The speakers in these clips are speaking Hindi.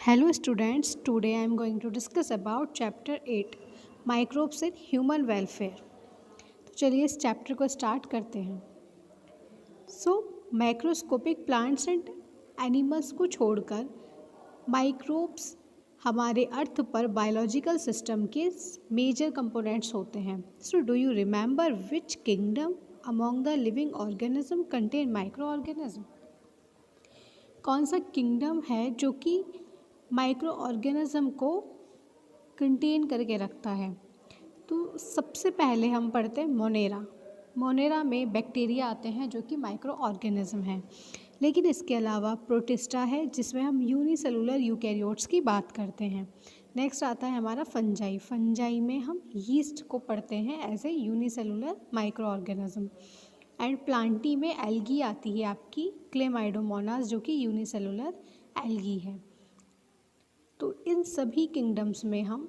Hello students, today I am going to discuss about chapter 8 Microbes in Human Welfare। तो चलिए इस चैप्टर को स्टार्ट करते हैं। माइक्रोस्कोपिक प्लांट्स एंड एनिमल्स को छोड़कर माइक्रोब्स हमारे अर्थ पर बायोलॉजिकल सिस्टम के मेजर कंपोनेंट्स होते हैं। So do you remember which kingdom among the living organism contain micro organism? कौन सा किंगडम है जो कि माइक्रो ऑर्गेनिज्म को कंटेन करके रखता है? तो सबसे पहले हम पढ़ते हैं मोनेरा। मोनेरा में बैक्टीरिया आते हैं जो कि माइक्रो ऑर्गेनिज्म हैं, लेकिन इसके अलावा प्रोटिस्टा है जिसमें हम यूनिसेलुलर यूकैरियोट्स की बात करते हैं। नेक्स्ट आता है हमारा फंजाई। फंजाई में हम यीस्ट को पढ़ते हैं as a unicellular micro organism. And plantae में एल्गी आती है आपकी क्लेमाइडोमोनास जो कि यूनिसेलुलर एल्गी है। तो इन सभी किंगडम्स में हम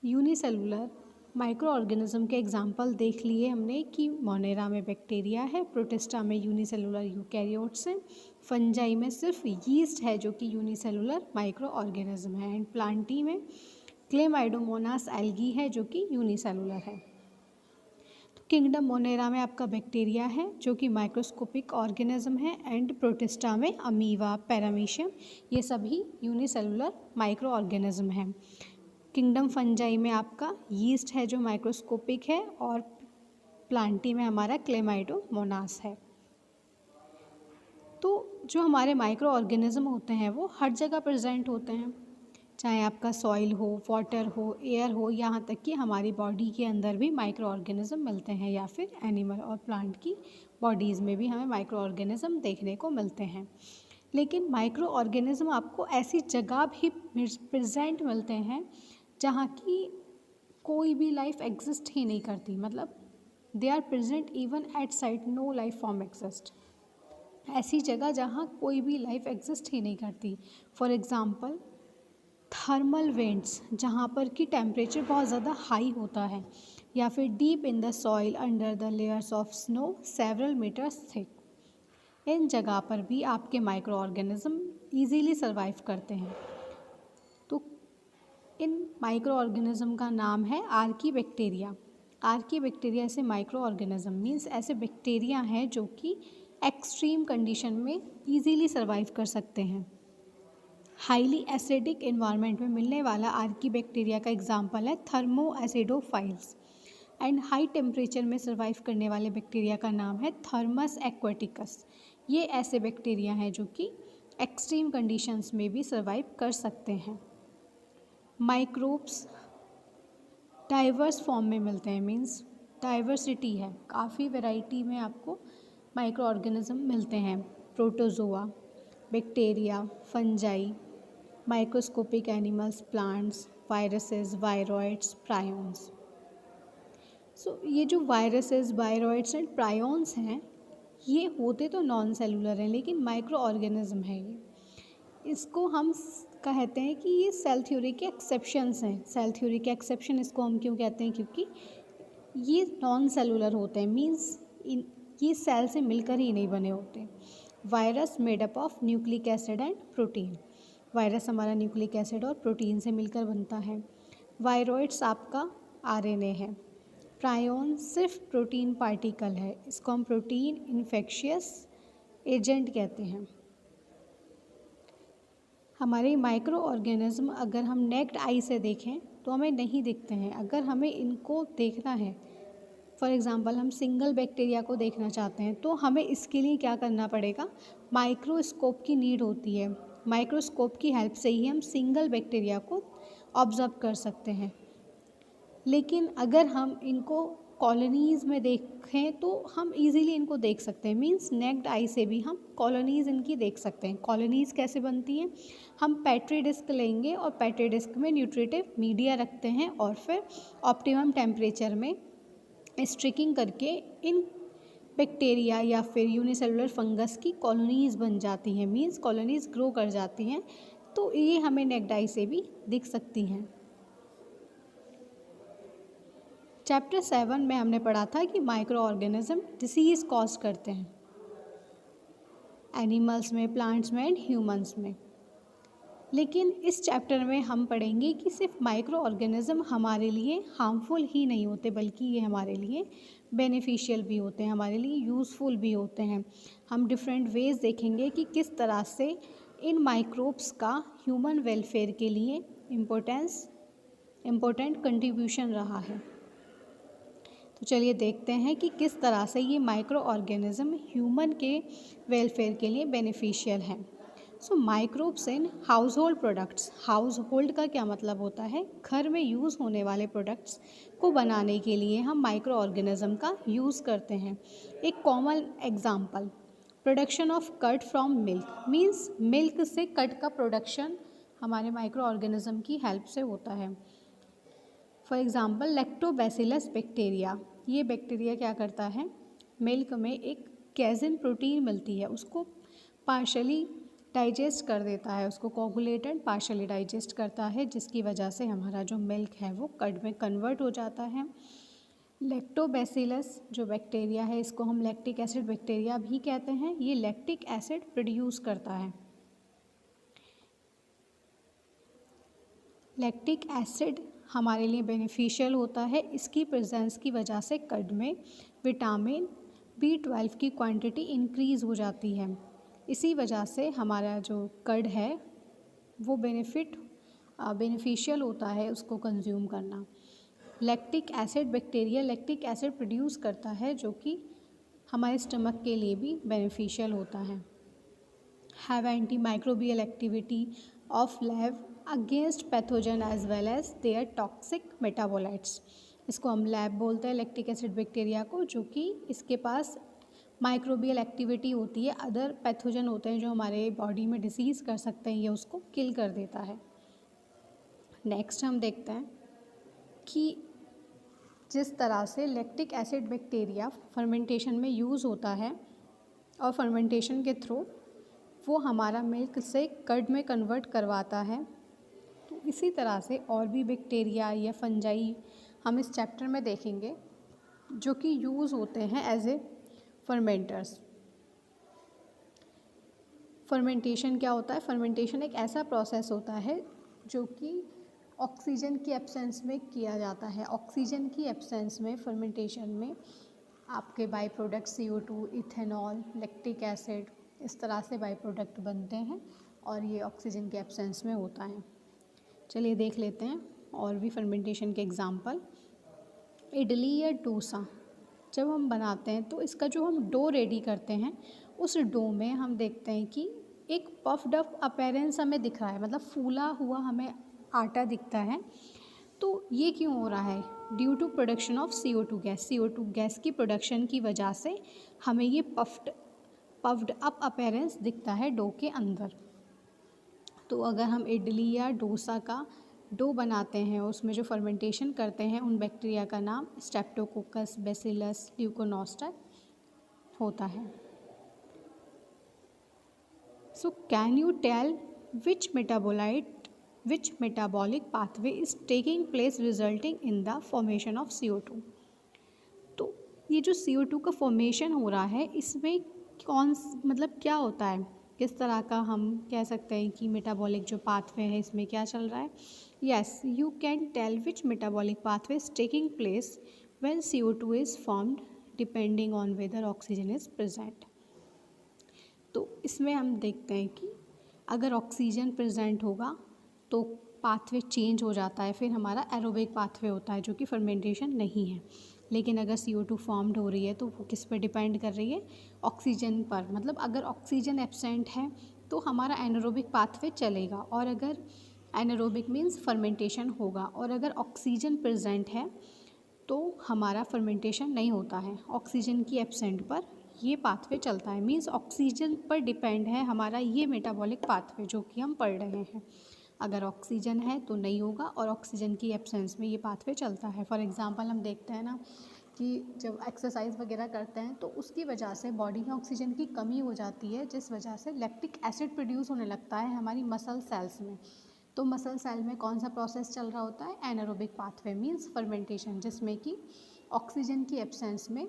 यूनिसेलुलर माइक्रो ऑर्गेनिज्म के एग्जाम्पल देख लिए हमने कि मोनेरा में बैक्टीरिया है, प्रोटिस्टा में यूनिसेलुलर यूकैरियोट्स हैं, फंजाई में सिर्फ यीस्ट है जो कि यूनिसेलुलर माइक्रो ऑर्गेनिज्म है, एंड प्लांटी में क्लेमाइडोमोनास एल्गी है जो कि यूनिसेलुलर है। तो किंगडम मोनेरा में आपका बैक्टीरिया है जो कि माइक्रोस्कोपिक ऑर्गेनिज्म है, एंड प्रोटिस्टा में अमीवा, पैरामीशियम, ये सभी यूनिसेलुलर माइक्रो ऑर्गेनिज्म हैं। किंगडम फंजाई में आपका यीस्ट है जो माइक्रोस्कोपिक है, और प्लांटी में हमारा क्लेमाइडोमोनास है। तो जो हमारे माइक्रो ऑर्गेनिज्म होते हैं वो हर जगह प्रेजेंट होते हैं, चाहे आपका सॉइल हो, वाटर हो, एयर हो, यहाँ तक कि हमारी बॉडी के अंदर भी माइक्रो ऑर्गेनिज्म मिलते हैं, या फिर एनिमल और प्लांट की बॉडीज़ में भी हमें माइक्रो ऑर्गेनिज्म देखने को मिलते हैं। लेकिन माइक्रो ऑर्गेनिज्म आपको ऐसी जगह भी प्रेजेंट मिलते हैं जहाँ की कोई भी लाइफ एग्जिस्ट ही नहीं करती, मतलब they are present even at site no life form exist. ऐसी जगह जहाँ कोई भी लाइफ एग्जिस्ट ही नहीं करती। फॉर एग्ज़ाम्पल थर्मल वेंट्स, जहाँ पर कि टेम्परेचर बहुत ज़्यादा हाई होता है, या फिर deep in the soil under the layers of snow several metres thick. इन जगह पर भी आपके माइक्रो ऑर्गेनिज्म ईजीली सर्वाइव करते हैं। तो इन माइक्रो ऑर्गेनिज्म का नाम है आर्कीबैक्टीरिया। आर्कीबैक्टीरिया ऐसे माइक्रो ऑर्गेनिज्म मीन्स ऐसे बैक्टीरिया हैं जो कि एक्सट्रीम कंडीशन में ईजीली सर्वाइव कर सकते हैं। हाईली एसिडिक इन्वायरमेंट में मिलने वाला आर्कीबैक्टीरिया का एग्जाम्पल है thermo acidophiles, and high temperature में सर्वाइव करने वाले बैक्टीरिया का नाम है थर्मस एक्वाटिकस। ये ऐसे बैक्टीरिया हैं जो कि एक्सट्रीम कंडीशंस में भी सर्वाइव कर सकते हैं। माइक्रोब्स डाइवर्स फॉर्म में मिलते हैं, मीन्स डाइवर्सिटी है, काफ़ी वैरायटी में आपको माइक्रो ऑर्गेनिज्म मिलते हैं। Protozoa, bacteria, fungi, microscopic animals, plants, viruses, viroids, prions. ये जो वायरसेस, वायरॉइड्स एंड प्रायोन्स हैं, ये होते तो नॉन सेलुलर हैं लेकिन माइक्रो ऑर्गेनिज्म है ये। इसको हम कहते हैं कि ये सेल थ्योरी के एक्सेप्शंस हैं। सेल थ्योरी के एक्सेप्शन इसको हम क्यों कहते हैं? क्योंकि ये नॉन सेलुलर होते हैं, मीन्स ये सेल से मिलकर ही नहीं बने होते। Virus made up of nucleic acid and protein. Virus हमारा न्यूक्लिक एसिड और प्रोटीन से मिलकर बनता है। वायरॉइड्स आपका आरएनए है। प्रायोन सिर्फ प्रोटीन पार्टिकल है, इसको हम प्रोटीन इन्फेक्शियस एजेंट कहते हैं। हमारे माइक्रो ऑर्गेनिज्म अगर हम नेक्ड आई से देखें तो हमें नहीं दिखते हैं। अगर हमें इनको देखना है, फॉर एग्ज़ाम्पल हम सिंगल बैक्टीरिया को देखना चाहते हैं, तो हमें इसके लिए क्या करना पड़ेगा? माइक्रोस्कोप की नीड होती है। माइक्रोस्कोप की हेल्प से ही हम सिंगल बैक्टीरिया को ऑब्जर्व कर सकते हैं। लेकिन अगर हम इनको कॉलोनीज़ में देखें तो हम इजीली इनको देख सकते हैं, मींस नेक्ड आई से भी हम कॉलोनीज़ इनकी देख सकते हैं। कॉलोनीज़ कैसे बनती हैं? हम पेट्री डिस्क लेंगे और पेट्री डिस्क में न्यूट्रिटिव मीडिया रखते हैं और फिर ऑप्टिमम टेम्परेचर में स्ट्रिकिंग करके इन बैक्टीरिया या फिर यूनिसेलुलर फंगस की कॉलोनीज़ बन जाती हैं, मींस कॉलोनीज़ ग्रो कर जाती हैं। तो ये हमें नेक्ड आई से भी दिख सकती हैं। चैप्टर 7 में हमने पढ़ा था कि माइक्रो ऑर्गेनिज्म डिसीज़ कॉज करते हैं एनिमल्स में, प्लांट्स में एंड ह्यूमंस में। लेकिन इस चैप्टर में हम पढ़ेंगे कि सिर्फ माइक्रो ऑर्गेनिज्म हमारे लिए हार्मफुल ही नहीं होते, बल्कि ये हमारे लिए बेनिफिशियल भी होते हैं, हमारे लिए यूज़फुल भी होते हैं। हम डिफरेंट वेज देखेंगे कि किस तरह से इन माइक्रोब्स का ह्यूमन वेलफेयर के लिए इम्पोर्टेंट कंट्रीब्यूशन रहा है। तो चलिए देखते हैं कि किस तरह से ये माइक्रो ऑर्गेनिज्म ह्यूमन के वेलफेयर के लिए बेनिफिशियल हैं। So microbes in household products, household का क्या मतलब होता है, घर में यूज़ होने वाले प्रोडक्ट्स को बनाने के लिए हम माइक्रो ऑर्गेनिज्म का यूज़ करते हैं। एक common example, production of curd from milk, means milk से कर्ड का प्रोडक्शन हमारे माइक्रो ऑर्गेनिज्म की हेल्प से होता है। फॉर एग्ज़ाम्पल लैक्टोबैसिलस बैक्टीरिया, ये बैक्टीरिया क्या करता है, मिल्क में एक कैजिन प्रोटीन मिलती है, उसको पार्शली डाइजेस्ट कर देता है, उसको कोगुलेटेड पार्शली डाइजेस्ट करता है, जिसकी वजह से हमारा जो मिल्क है वो कर्ड में कन्वर्ट हो जाता है। लैक्टोबैसिलस जो बैक्टीरिया है, इसको हम लैक्टिक एसिड बैक्टीरिया भी कहते हैं, ये लैक्टिक एसिड प्रोड्यूस करता है। लैक्टिक एसिड हमारे लिए बेनिफिशियल होता है, इसकी प्रेजेंस की वजह से कर्ड में विटामिन B12 की क्वांटिटी इंक्रीज़ हो जाती है। इसी वजह से हमारा जो कर्ड है वो बेनिफिशियल होता है उसको कंज्यूम करना। Lactic acid bacteria lactic acid produce करता है, जो कि हमारे स्टमक के लिए भी बेनिफिशियल होता है। Have anti microbial activity of LAB against pathogen as well as their toxic metabolites, इसको हम लैब बोलते हैं लैक्टिक एसिड बैक्टीरिया को, जो कि इसके पास माइक्रोबियल एक्टिविटी होती है, अदर पैथोजन होते हैं जो हमारे बॉडी में डिसीज़ कर सकते हैं, ये उसको किल कर देता है। नेक्स्ट हम देखते हैं कि जिस तरह से लैक्टिक एसिड बैक्टीरिया फर्मेंटेशन में यूज़ होता है और फर्मेंटेशन के थ्रू वो हमारा मिल्क से कर्ड में कन्वर्ट करवाता है, तो इसी तरह से और भी बैक्टीरिया या फंजाई हम इस चैप्टर में देखेंगे जो कि यूज़ होते हैं एज ए फर्मेंटर्स। फर्मेंटेशन क्या होता है, फर्मेंटेशन एक ऐसा प्रोसेस होता है जो कि ऑक्सीजन की एब्सेंस में किया जाता है। ऑक्सीजन की एब्सेंस में फर्मेंटेशन में आपके by product CO2, ethanol, lactic acid, इस तरह से बाई प्रोडक्ट बनते हैं और ये ऑक्सीजन के एब्सेंस में होता है। चलिए देख लेते हैं और भी फर्मेंटेशन के एग्जांपल। इडली या डोसा जब हम बनाते हैं तो इसका जो हम डो रेडी करते हैं, उस डो में हम देखते हैं कि एक पफ्ड अप अपीयरेंस हमें दिख रहा है, मतलब फूला हुआ हमें आटा दिखता है। तो ये क्यों हो रहा है, due to production of CO2 gas. CO2 gas की प्रोडक्शन की वजह से हमें ये पफ्ड अप अपीयरेंस दिखता है डो के अंदर। तो अगर हम इडली या डोसा का डो बनाते हैं, उसमें जो फर्मेंटेशन करते हैं, उन बैक्टीरिया का नाम स्ट्रेप्टोकोकस बैसिलस ल्यूकोनोस्टर होता है। So can you tell which metabolic pathway is taking place resulting in the formation of CO2? तो ये जो CO2 का फॉर्मेशन हो रहा है, इसमें मतलब क्या होता है, किस तरह का हम कह सकते हैं कि मेटाबॉलिक जो पाथवे है इसमें क्या चल रहा है। Yes, you can tell which metabolic pathway is taking place when CO2 is formed depending on whether oxygen is present. तो इसमें हम देखते हैं कि अगर ऑक्सीजन प्रेजेंट होगा तो पाथवे चेंज हो जाता है, फिर हमारा एरोबिक पाथवे होता है जो कि फर्मेंटेशन नहीं है। लेकिन अगर CO2 फॉर्म्ड हो रही है तो वो किस पर डिपेंड कर रही है, ऑक्सीजन पर। मतलब अगर ऑक्सीजन एब्सेंट है तो हमारा एनारोबिक पाथवे चलेगा, और अगर एनारोबिक मीन्स फर्मेंटेशन होगा, और अगर ऑक्सीजन प्रेजेंट है तो हमारा फर्मेंटेशन नहीं होता है। ऑक्सीजन की एब्सेंट पर ये पाथवे चलता है, मीन्स ऑक्सीजन पर डिपेंड है हमारा ये मेटाबॉलिक पाथवे जो कि हम पढ़ रहे हैं। अगर ऑक्सीजन है तो नहीं होगा, और ऑक्सीजन की एब्सेंस में ये पाथवे चलता है। फॉर एग्जांपल हम देखते हैं ना कि जब एक्सरसाइज वगैरह करते हैं तो उसकी वजह से बॉडी में ऑक्सीजन की कमी हो जाती है, जिस वजह से लैक्टिक एसिड प्रोड्यूस होने लगता है हमारी मसल सेल्स में। तो मसल सेल में कौन सा प्रोसेस चल रहा होता है, एनारोबिक पाथवे मीन्स फर्मेंटेशन, जिसमें कि ऑक्सीजन की एब्सेंस में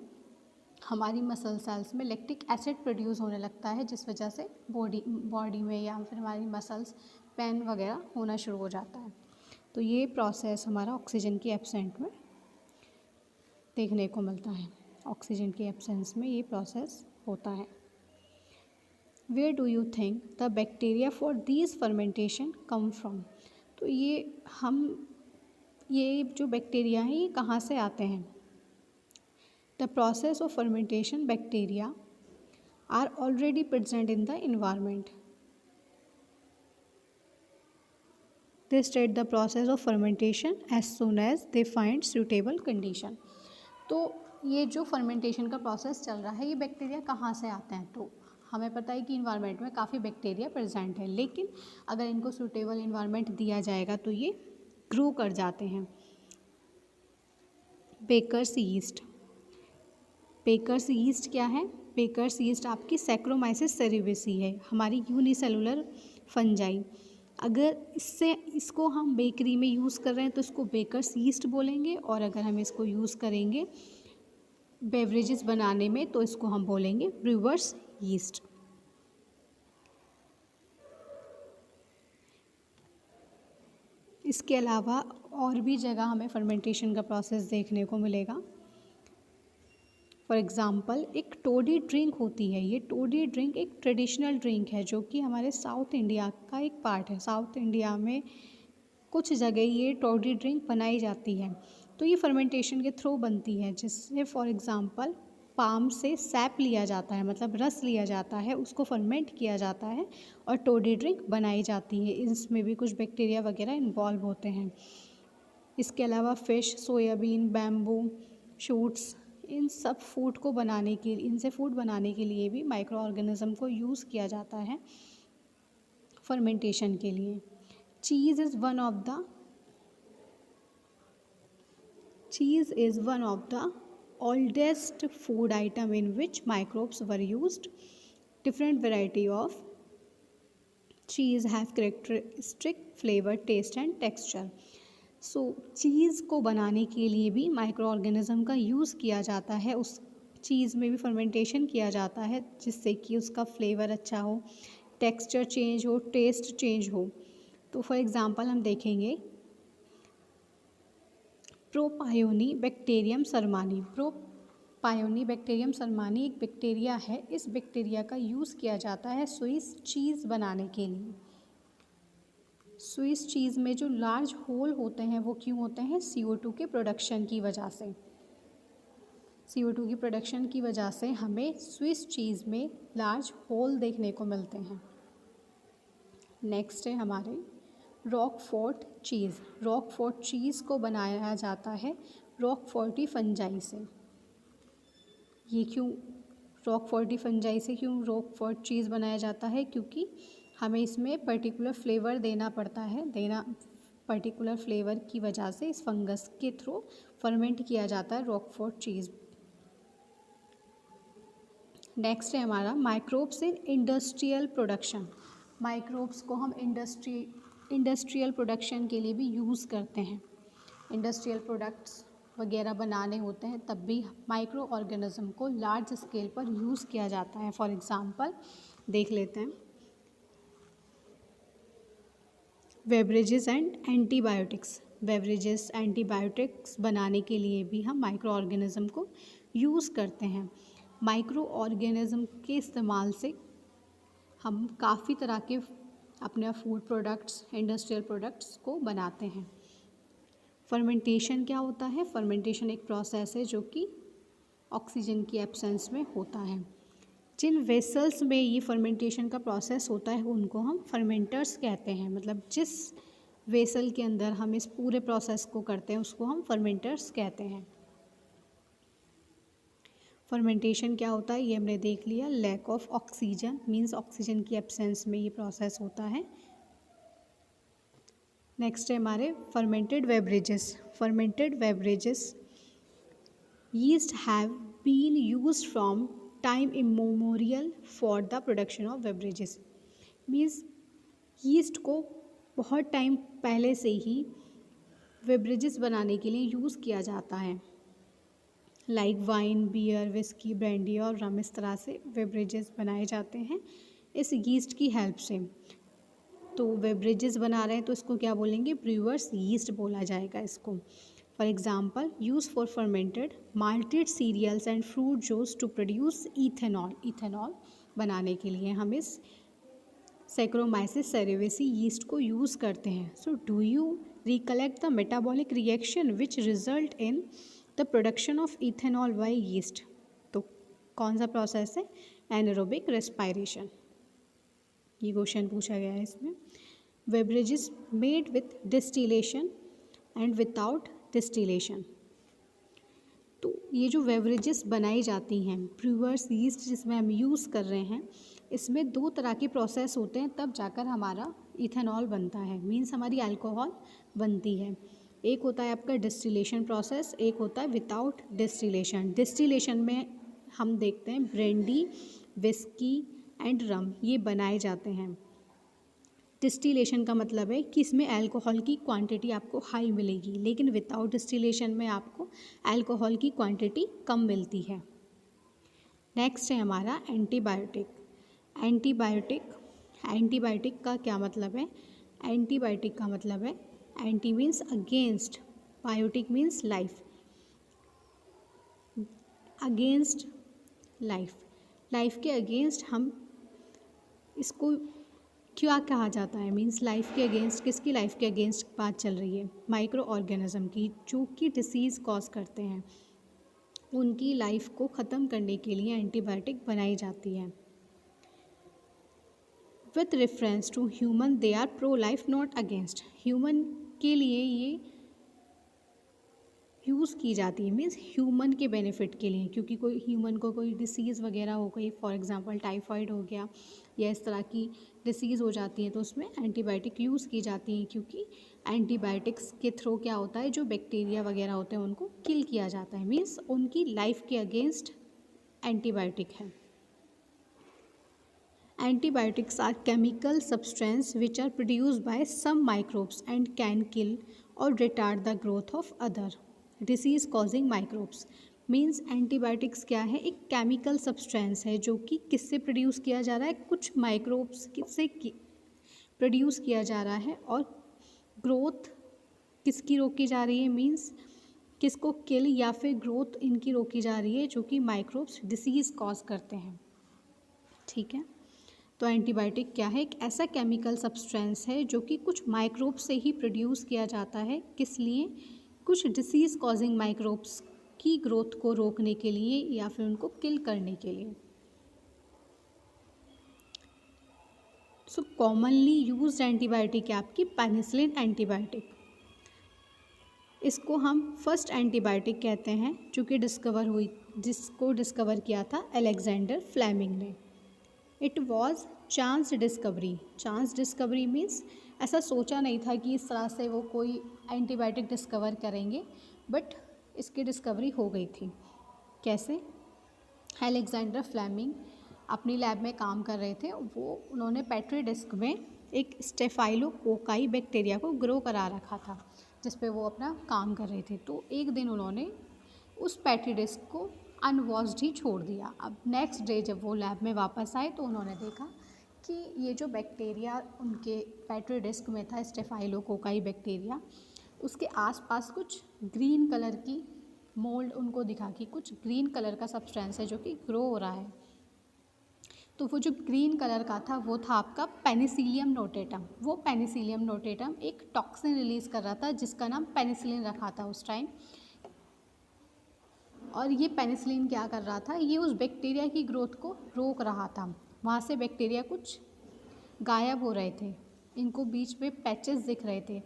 हमारी मसल सेल्स में लैक्टिक एसिड प्रोड्यूस होने लगता है, जिस वजह से बॉडी में या फिर हमारी मसल्स पेन वगैरह होना शुरू हो जाता है। तो ये प्रोसेस हमारा ऑक्सीजन की एब्सेंट में देखने को मिलता है। ऑक्सीजन की एब्सेंस में ये प्रोसेस होता है। Where do you think the bacteria for these fermentation come from? तो ये जो बैक्टीरिया हैं ये कहाँ से आते हैं? The process of fermentation bacteria are already present in the environment. They start the process of fermentation as soon as they find suitable condition. तो ये जो फर्मेंटेशन का प्रोसेस चल रहा है ये बैक्टीरिया कहाँ से आते हैं? तो हमें पता है कि इन्वायरमेंट में काफ़ी बैक्टीरिया प्रेजेंट है, लेकिन अगर इनको सूटेबल इन्वायरमेंट दिया जाएगा तो ये ग्रो कर जाते हैं। Bakers yeast. बेकर्स यीस्ट क्या है? बेकर्स यीस्ट आपकी सैक्रोमाइसिस सेरेविसी है, हमारी यूनिसेलुलर फंजाई। अगर इसको हम बेकरी में यूज़ कर रहे हैं तो इसको बेकर्स यीस्ट बोलेंगे, और अगर हम इसको यूज़ करेंगे बेवरेजेस बनाने में तो इसको हम बोलेंगे ब्रूअर्स यीस्ट। इसके अलावा और भी जगह हमें फर्मेंटेशन का प्रोसेस देखने को मिलेगा। फॉर एग्ज़ाम्पल एक टोडी ड्रिंक होती है। ये टोडी ड्रिंक एक ट्रेडिशनल ड्रिंक है जो कि हमारे साउथ इंडिया का एक पार्ट है। साउथ इंडिया में कुछ जगह ये टोडी ड्रिंक बनाई जाती है। तो ये फर्मेंटेशन के थ्रू बनती है, जिससे फॉर एग्ज़ाम्पल पाम से सैप लिया जाता है, मतलब रस लिया जाता है, उसको फर्मेंट किया जाता है और टोडी ड्रिंक बनाई जाती है। इसमें भी कुछ बैक्टीरिया वगैरह इन्वॉल्व होते हैं। इसके अलावा फ़िश, सोयाबीन, बैम्बू शूट्स, इन सब फूड को बनाने के लिए, इनसे फूड बनाने के लिए भी माइक्रो ऑर्गेनिज़म को यूज़ किया जाता है फर्मेंटेशन के लिए। Cheese is one of the oldest food item in which microbes were used. Different variety of cheese have characteristic flavor, taste and texture. So चीज़ को बनाने के लिए भी माइक्रो ऑर्गेनिज़म का यूज़ किया जाता है। उस चीज़ में भी फर्मेंटेशन किया जाता है जिससे कि उसका फ्लेवर अच्छा हो, टेक्सचर चेंज हो, टेस्ट चेंज हो। तो फॉर एग्ज़ाम्पल हम देखेंगे प्रोपायोनी बैक्टीरियम सरमानी। प्रोपायोनी बैक्टीरियम सरमानी एक बैक्टीरिया है। इस बैक्टीरिया का यूज़ किया जाता है स्विस चीज़ बनाने के लिए। स्विस चीज़ में जो लार्ज होल होते हैं वो क्यों होते हैं? CO2 के प्रोडक्शन की वजह से। CO2 की प्रोडक्शन की वजह से हमें स्विस चीज़ में लार्ज होल देखने को मिलते हैं। नेक्स्ट है हमारे रॉकफोर्ट चीज़। रॉकफोर्ट चीज़ को बनाया जाता है रॉकफोर्टी फंजाई से। ये क्यों रॉकफोर्टी फंजाई से क्यों रॉकफोर्ट चीज़ बनाया जाता है? क्योंकि हमें इसमें पर्टिकुलर फ्लेवर देना पड़ता है। पर्टिकुलर फ्लेवर की वजह से इस फंगस के थ्रू फर्मेंट किया जाता है रॉकफोर्ट चीज़। नेक्स्ट है हमारा microbes in industrial production. Microbes को हम इंडस्ट्रियल प्रोडक्शन के लिए भी यूज़ करते हैं। इंडस्ट्रियल प्रोडक्ट्स वगैरह बनाने होते हैं तब भी माइक्रो ऑर्गेनिज़म को लार्ज स्केल पर यूज़ किया जाता है। फॉर एग्ज़ाम्पल देख लेते हैं beverages and antibiotics. Beverages antibiotics बनाने के लिए भी हम माइक्रो ऑर्गेनिज़म को यूज़ करते हैं। माइक्रो ऑर्गेनिज़म के इस्तेमाल से हम काफ़ी तरह के अपने फूड प्रोडक्ट्स, इंडस्ट्रियल प्रोडक्ट्स को बनाते हैं। फर्मेंटेशन क्या होता है? फर्मेंटेशन एक प्रोसेस है जो कि ऑक्सीजन की एब्सेंस में होता है। जिन वेसल्स में ये फर्मेंटेशन का प्रोसेस होता है उनको हम फर्मेंटर्स कहते हैं। मतलब जिस वेसल के अंदर हम इस पूरे प्रोसेस को करते हैं उसको हम फर्मेंटर्स कहते हैं। फर्मेंटेशन क्या होता है ये हमने देख लिया। Lack of oxygen means oxygen की एब्सेंस में ये प्रोसेस होता है। नेक्स्ट है हमारे fermented beverages. Fermented beverages yeast have been used from time immemorial for the production of beverages. Means yeast को बहुत टाइम पहले से ही बेवरेजेस बनाने के लिए यूज़ किया जाता है। Like wine, beer, whisky, brandy और रम, इस तरह से बेवरेजेस बनाए जाते हैं इस यीस्ट की हेल्प से। तो बेवरेजेस बना रहे हैं तो इसको क्या बोलेंगे, ब्रूअर्स यीस्ट बोला जाएगा इसको। For example, use for fermented malted cereals and fruit juice to produce ethanol. Ethanol बनाने के लिए हम इस सैक्रोमाइसिस सेरेवेसी यीस्ट को यूज़ करते हैं। So do you recollect the metabolic reaction which result in the production of ethanol by yeast. तो कौन सा प्रोसेस है, एनारोबिक रेस्पायरेशन। ये क्वेश्चन पूछा गया है इसमें। Beverages made with distillation and without distillation. तो ये जो बेवरेजेस बनाई जाती हैं, ब्रूअर्स यीस्ट जिसमें हम यूज़ कर रहे हैं, इसमें 2 तरह के प्रोसेस होते हैं, तब जाकर हमारा इथेनॉल बनता है, मीन्स हमारी अल्कोहल बनती है। एक होता है आपका डिस्टिलेशन प्रोसेस, एक होता है विदाउट डिस्टिलेशन। डिस्टिलेशन में हम देखते हैं ब्रेंडी, विस्की एंड रम ये बनाए जाते हैं। डिस्टिलेशन का मतलब है कि इसमें अल्कोहल की क्वांटिटी आपको हाई मिलेगी, लेकिन विदाउट डिस्टिलेशन में आपको अल्कोहल की क्वांटिटी कम मिलती है। नेक्स्ट है हमारा एंटीबायोटिक। एंटीबायोटिक, एंटीबायोटिक का क्या मतलब है, एंटीबायोटिक का मतलब है anti means against, biotic means life, against life, life के अगेंस्ट हम इसको क्या कहा जाता है, मीन्स लाइफ के अगेंस्ट, किसकी लाइफ के अगेंस्ट बात चल रही है, माइक्रो ऑर्गेनिज्म की, जो कि डिसीज़ कॉज करते हैं, उनकी लाइफ को ख़त्म करने के लिए एंटीबायोटिक बनाई जाती है। With reference to human they are pro life not against. Human के लिए ये यूज़ की जाती है, मीन्स ह्यूमन के बेनिफिट के लिए, क्योंकि कोई ह्यूमन को कोई डिसीज़ वगैरह हो गई, फॉर एग्जांपल टाइफाइड हो गया या इस तरह की डिसीज़ हो जाती है, तो उसमें एंटीबायोटिक यूज़ की जाती हैं, क्योंकि एंटीबायोटिक्स के थ्रू क्या होता है, जो बैक्टीरिया वगैरह होते हैं उनको किल किया जाता है, मीन्स उनकी लाइफ के अगेंस्ट एंटीबायोटिक है। Antibiotics are chemical substances which are produced by some microbes and can kill or retard the growth of other disease causing microbes. Means antibiotics क्या है, एक केमिकल सब्सटेंस है जो कि किससे प्रोड्यूस किया जा रहा है, कुछ माइक्रोब्स से प्रोड्यूस किया जा रहा है, और ग्रोथ किसकी रोकी जा रही है, मीन्स किसको किल या फिर ग्रोथ इनकी रोकी जा रही है, जो कि माइक्रोब्स डिसीज़ कॉज करते हैं। ठीक है, तो एंटीबायोटिक क्या है, एक ऐसा केमिकल सब्सटेंस है जो कि कुछ माइक्रोब्स से ही प्रोड्यूस किया जाता है, किस लिए, कुछ डिसीज़ कॉजिंग माइक्रोब्स की ग्रोथ को रोकने के लिए या फिर उनको किल करने के लिए। सो कॉमनली यूज्ड एंटीबायोटिक है आपकी पेनिसिलिन एंटीबायोटिक। इसको हम फर्स्ट एंटीबायोटिक कहते हैं, जो कि जिसको डिस्कवर किया था अलेक्जेंडर फ्लेमिंग ने। It was chance discovery. Chance discovery means ऐसा सोचा नहीं था कि इस तरह से वो कोई एंटीबायोटिक डिस्कवर करेंगे, बट इसकी डिस्कवरी हो गई थी। कैसे, अलेक्जेंडर फ्लेमिंग अपनी लैब में काम कर रहे थे, उन्होंने पेट्री डिस्क में एक स्टेफाइलोकोकाई बैक्टीरिया को ग्रो करा रखा था, जिस पे वो अपना काम कर रहे थे। तो एक दिन उन्होंने उस पेट्री डिस्क को अनवॉश्ड ही छोड़ दिया। अब नेक्स्ट डे जब वो लैब में वापस आए तो उन्होंने देखा कि ये जो बैक्टीरिया उनके पेट्री डिस्क में था, स्टेफाइलोकोकाई बैक्टीरिया, उसके आसपास कुछ ग्रीन कलर की मोल्ड उनको दिखा कि कुछ ग्रीन कलर का सब्सटेंस है जो कि ग्रो हो रहा है। तो वो जो ग्रीन कलर का था वो था आपका पेनिसिलियम नोटेटम। वो पेनिसिलियम नोटेटम एक टॉक्सिन रिलीज़ कर रहा था जिसका नाम पेनिसिलिन रखा था उस टाइम। और ये पेनिसिलिन क्या कर रहा था, ये उस बैक्टीरिया की ग्रोथ को रोक रहा था। वहाँ से बैक्टीरिया कुछ गायब हो रहे थे, इनको बीच में पैचेस दिख रहे थे,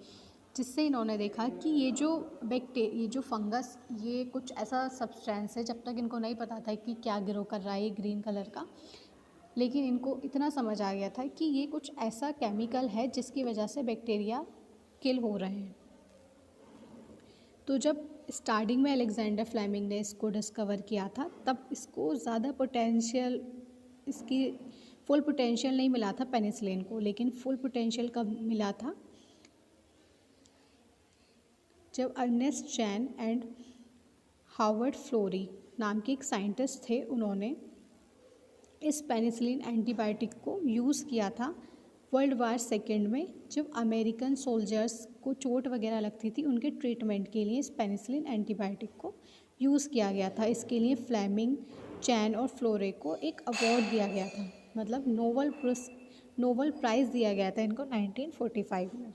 जिससे इन्होंने देखा कि ये जो फंगस, ये कुछ ऐसा सब्सटेंस है, जब तक इनको नहीं पता था कि क्या ग्रो कर रहा है ये ग्रीन कलर का, लेकिन इनको इतना समझ आ गया था कि ये कुछ ऐसा केमिकल है जिसकी वजह से बैक्टीरिया किल हो रहे हैं। तो जब स्टार्टिंग में अलेक्जेंडर फ्लेमिंग ने इसको डिस्कवर किया था, तब इसको ज़्यादा पोटेंशियल, इसकी फुल पोटेंशियल नहीं मिला था पेनिसिलिन को, लेकिन फुल पोटेंशियल कब मिला था, जब Ernest Chain and Howard Florey नाम के एक साइंटिस्ट थे, उन्होंने इस पेनिसिलिन एंटीबायोटिक को यूज़ किया था वर्ल्ड वार सेकेंड में जब अमेरिकन सोल्जर्स को चोट वगैरह लगती थी, उनके ट्रीटमेंट के लिए इस पेनिसिलिन एंटीबायोटिक को यूज़ किया गया था। इसके लिए फ्लेमिंग, चैन और फ्लोरे को एक अवार्ड दिया गया था, मतलब नोबल प्राइज़ दिया गया था इनको 1945 में।